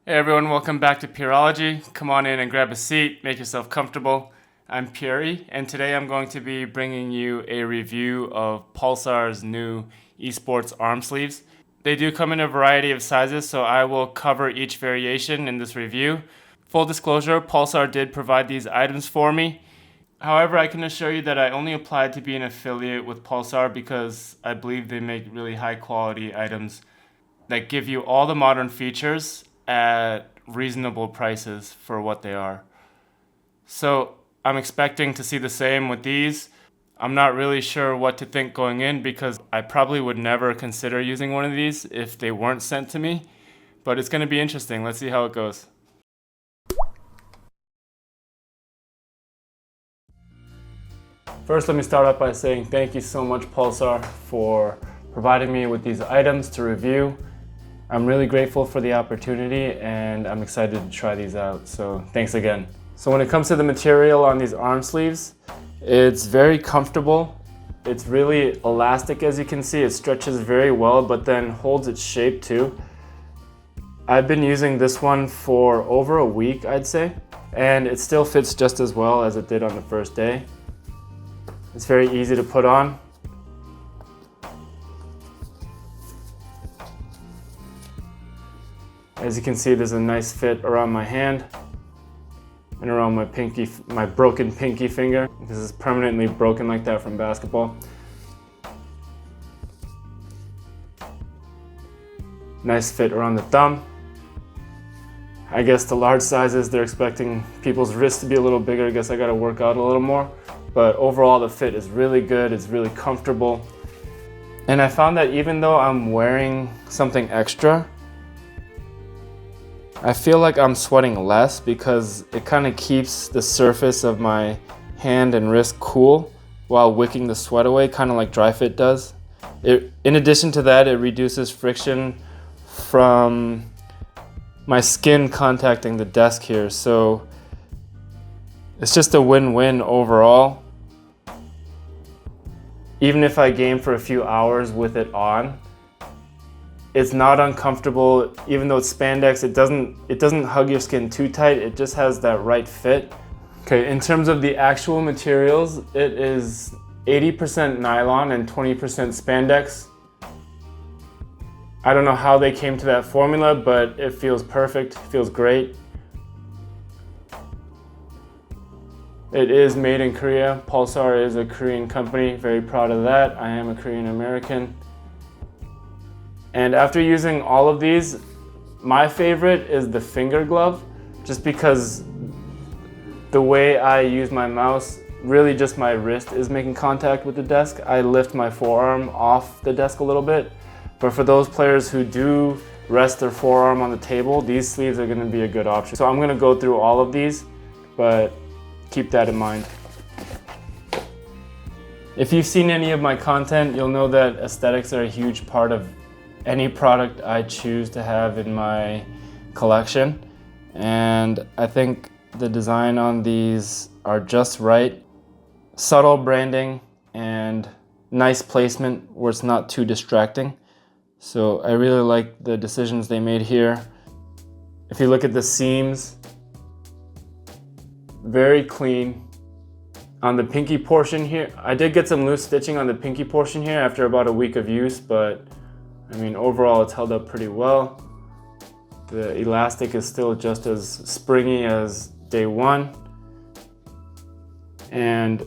Hey everyone, welcome back to Pyurologie. Come on in and grab a seat, make yourself comfortable. I'm Puri, and today I'm going to be bringing you a review of Pulsar's new eSports arm sleeves. They do come in a variety of sizes, so I will cover each variation in this review. Full disclosure, Pulsar did provide these items for me. However, I can assure you that I only applied to be an affiliate with Pulsar because I believe they make really high quality items that give you all the modern features at reasonable prices for what they are. So I'm expecting to see the same with these. I'm not really sure what to think going in because I probably would never consider using one of these if they weren't sent to me. But it's going to be interesting. Let's see how it goes. First, let me start off by saying thank you so much, Pulsar, for providing me with these items to review. I'm really grateful for the opportunity and I'm excited to try these out, so thanks again. So when it comes to the material on these arm sleeves, it's very comfortable. It's really elastic, as you can see. It stretches very well, but then holds its shape too. I've been using this one for over a week, I'd say, and it still fits just as well as it did on the first day. It's very easy to put on. As you can see, there's a nice fit around my hand and around my broken pinky finger. This is permanently broken like that from basketball. Nice fit around the thumb. I guess the large sizes, they're expecting people's wrists to be a little bigger. I guess I gotta work out a little more. But overall, the fit is really good. It's really comfortable. And I found that even though I'm wearing something extra, I feel like I'm sweating less because it kind of keeps the surface of my hand and wrist cool while wicking the sweat away, kind of like dry fit does. In addition to that, it reduces friction from my skin contacting the desk here. So it's just a win-win overall. Even if I game for a few hours with it on, it's not uncomfortable. Even though it's spandex, it doesn't hug your skin too tight. It just has that right fit. Okay, in terms of the actual materials, it is 80% nylon and 20% spandex. I don't know how they came to that formula, but it feels perfect, feels great. It is made in Korea. Pulsar is a Korean company, very proud of that. I am a Korean American. And after using all of these, my favorite is the finger glove, just because the way I use my mouse, really just my wrist is making contact with the desk. I lift my forearm off the desk a little bit, but for those players who do rest their forearm on the table, these sleeves are gonna be a good option. So I'm gonna go through all of these, but keep that in mind. If you've seen any of my content, you'll know that aesthetics are a huge part of any product I choose to have in my collection, and I think the design on these are just right. Subtle branding and nice placement where it's not too distracting. So I really like the decisions they made here. If you look at the seams, very clean. On the pinky portion here, I did get some loose stitching on the pinky portion here after about a week of use, but I mean, overall it's held up pretty well. The elastic is still just as springy as day one. And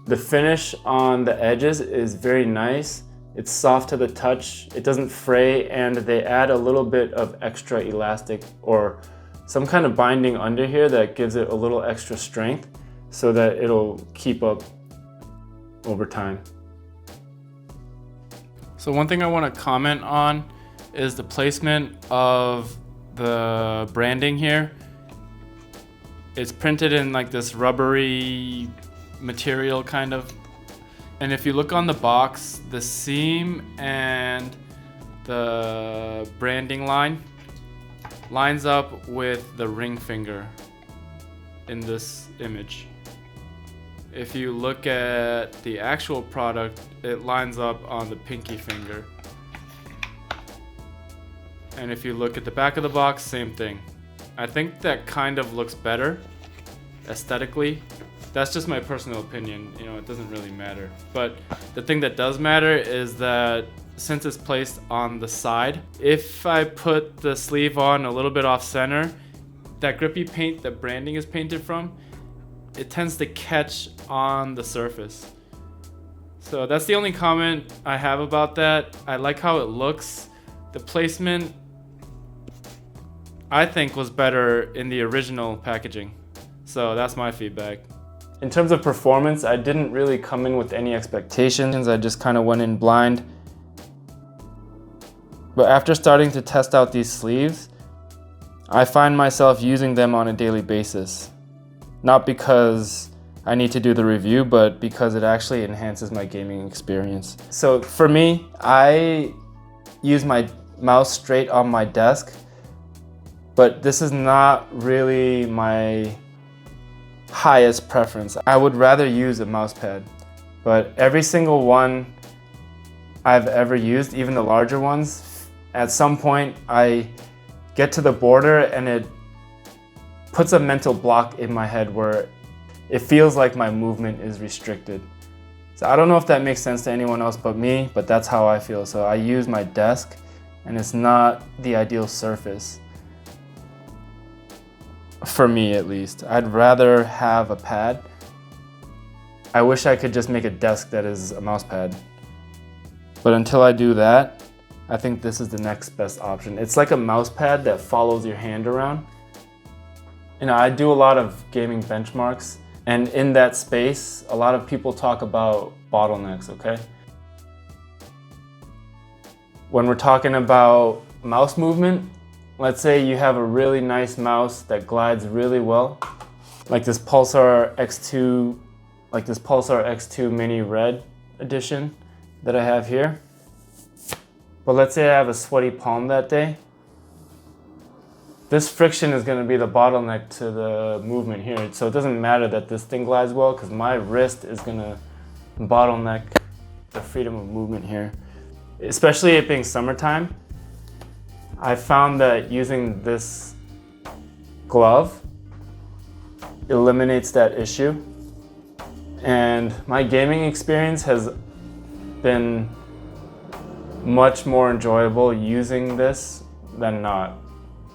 the finish on the edges is very nice. It's soft to the touch, it doesn't fray, and they add a little bit of extra elastic or some kind of binding under here that gives it a little extra strength so that it'll keep up over time. So one thing I want to comment on is the placement of the branding here. It's printed in like this rubbery material kind of. And if you look on the box, the seam and the branding line lines up with the ring finger in this image. If you look at the actual product, it lines up on the pinky finger. And if you look at the back of the box, same thing. I think that kind of looks better aesthetically. That's just my personal opinion, you know, it doesn't really matter. But the thing that does matter is that since it's placed on the side, if I put the sleeve on a little bit off center, that grippy paint that branding is painted from, it tends to catch on the surface. So that's the only comment I have about that. I like how it looks. The placement, I think, was better in the original packaging. So that's my feedback. In terms of performance, I didn't really come in with any expectations. I just kind of went in blind. But after starting to test out these sleeves, I find myself using them on a daily basis. Not because I need to do the review, but because it actually enhances my gaming experience. So for me, I use my mouse straight on my desk, but this is not really my highest preference. I would rather use a mouse pad, but every single one I've ever used, even the larger ones, at some point I get to the border and it puts a mental block in my head where it feels like my movement is restricted. So I don't know if that makes sense to anyone else but me, but that's how I feel. So I use my desk and it's not the ideal surface. For me at least. I'd rather have a pad. I wish I could just make a desk that is a mouse pad. But until I do that, I think this is the next best option. It's like a mouse pad that follows your hand around. You know, I do a lot of gaming benchmarks, and in that space, a lot of people talk about bottlenecks, okay? When we're talking about mouse movement, let's say you have a really nice mouse that glides really well, like this Pulsar X2, Mini Red edition that I have here. But let's say I have a sweaty palm that day. This friction is going to be the bottleneck to the movement here. So it doesn't matter that this thing glides well because my wrist is going to bottleneck the freedom of movement here. Especially it being summertime, I found that using this glove eliminates that issue. And my gaming experience has been much more enjoyable using this than not.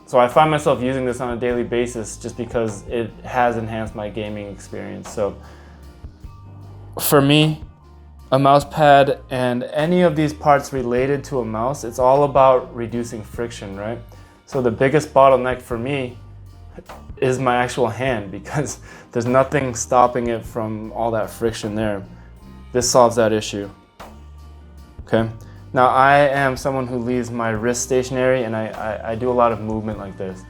So I find myself using this on a daily basis just because it has enhanced my gaming experience. So for me, a mouse pad and any of these parts related to a mouse, it's all about reducing friction, right? So the biggest bottleneck for me is my actual hand because there's nothing stopping it from all that friction there. This solves that issue, okay? Now I am someone who leaves my wrist stationary and I do a lot of movement like this.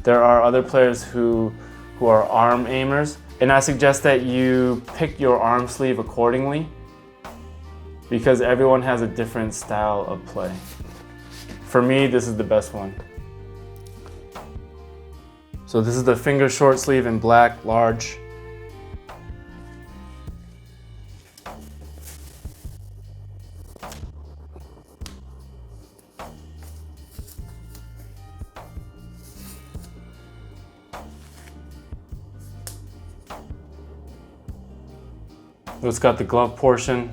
There are other players who are arm aimers, and I suggest that you pick your arm sleeve accordingly because everyone has a different style of play. For me, this is the best one. So this is the finger short sleeve in black, large. It's got the glove portion.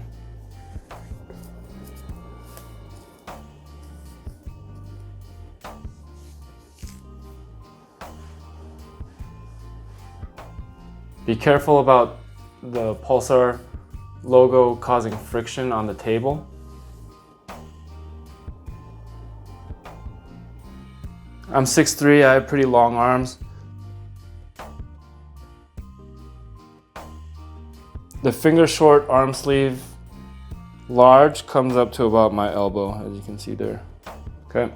Be careful about the Pulsar logo causing friction on the table. I'm 6'3", I have pretty long arms. The finger short arm sleeve, large, comes up to about my elbow, as you can see there. Okay.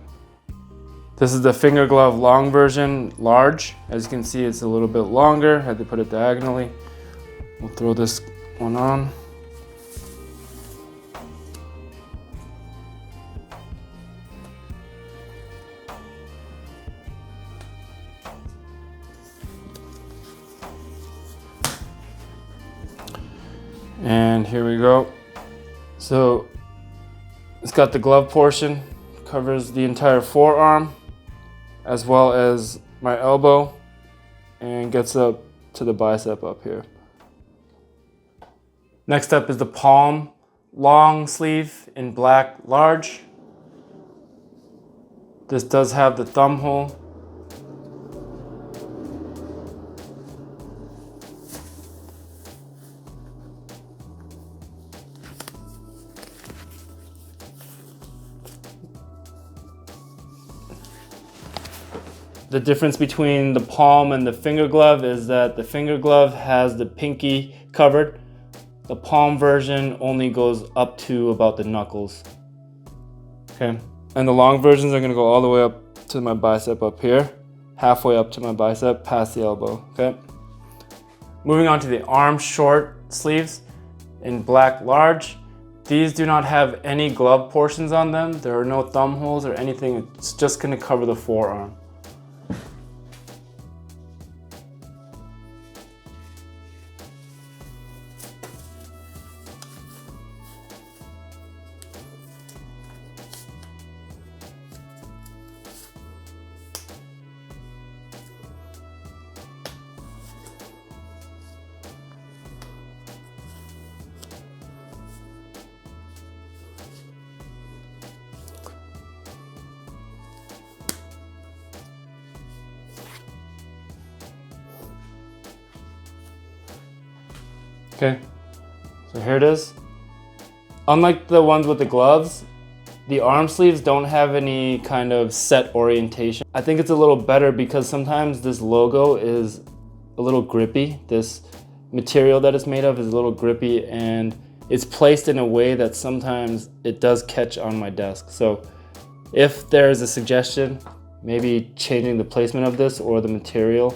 This is the finger glove long version, large. As you can see, it's a little bit longer. Had to put it diagonally. We'll throw this one on. And here we go. So it's got the glove portion covers the entire forearm as well as my elbow and gets up to the bicep up here. Next up is the palm long sleeve in black large. This does have the thumb hole. The difference between the palm and the finger glove is that the finger glove has the pinky covered. The palm version only goes up to about the knuckles. Okay, and the long versions are gonna go all the way up to my bicep up here, halfway up to my bicep, past the elbow, okay? Moving on to the arm short sleeves in black large. These do not have any glove portions on them. There are no thumb holes or anything. It's just gonna cover the forearm. Okay, so here it is. Unlike the ones with the gloves, the arm sleeves don't have any kind of set orientation. I think it's a little better because sometimes this logo is a little grippy. This material that it's made of is a little grippy and it's placed in a way that sometimes it does catch on my desk. So if there's a suggestion, maybe changing the placement of this or the material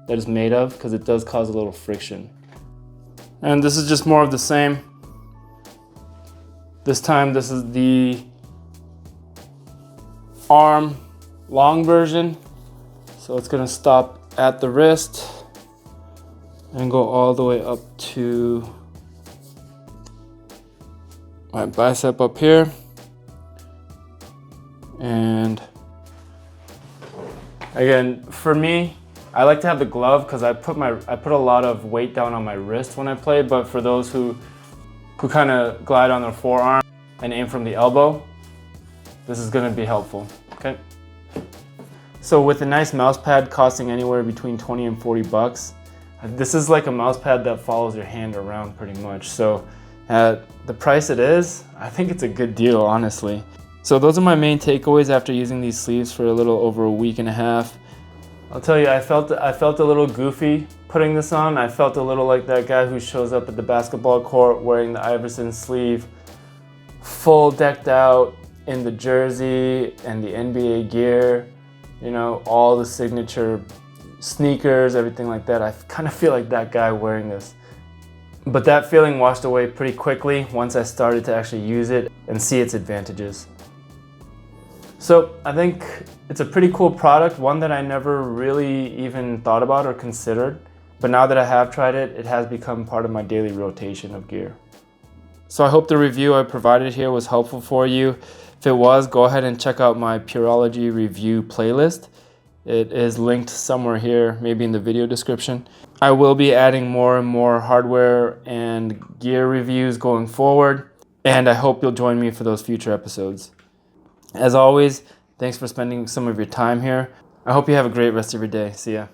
that it's made of, because it does cause a little friction. And this is just more of the same. This time this is the arm long version. So it's gonna stop at the wrist and go all the way up to my bicep up here. And again, for me, I like to have the glove because I put a lot of weight down on my wrist when I play, but for those who kind of glide on their forearm and aim from the elbow, this is going to be helpful, okay? So with a nice mouse pad costing anywhere between 20 and 40 bucks, this is like a mouse pad that follows your hand around pretty much. So at the price it is, I think it's a good deal, honestly. So those are my main takeaways after using these sleeves for a little over a week and a half. I'll tell you, I felt a little goofy putting this on. I felt a little like that guy who shows up at the basketball court wearing the Iverson sleeve, full decked out in the jersey and the NBA gear, you know, all the signature sneakers, everything like that. I kind of feel like that guy wearing this. But that feeling washed away pretty quickly once I started to actually use it and see its advantages. So I think it's a pretty cool product, one that I never really even thought about or considered. But now that I have tried it, it has become part of my daily rotation of gear. So I hope the review I provided here was helpful for you. If it was, go ahead and check out my pyurologie review playlist. It is linked somewhere here, maybe in the video description. I will be adding more and more hardware and gear reviews going forward, and I hope you'll join me for those future episodes. As always, thanks for spending some of your time here. I hope you have a great rest of your day. See ya.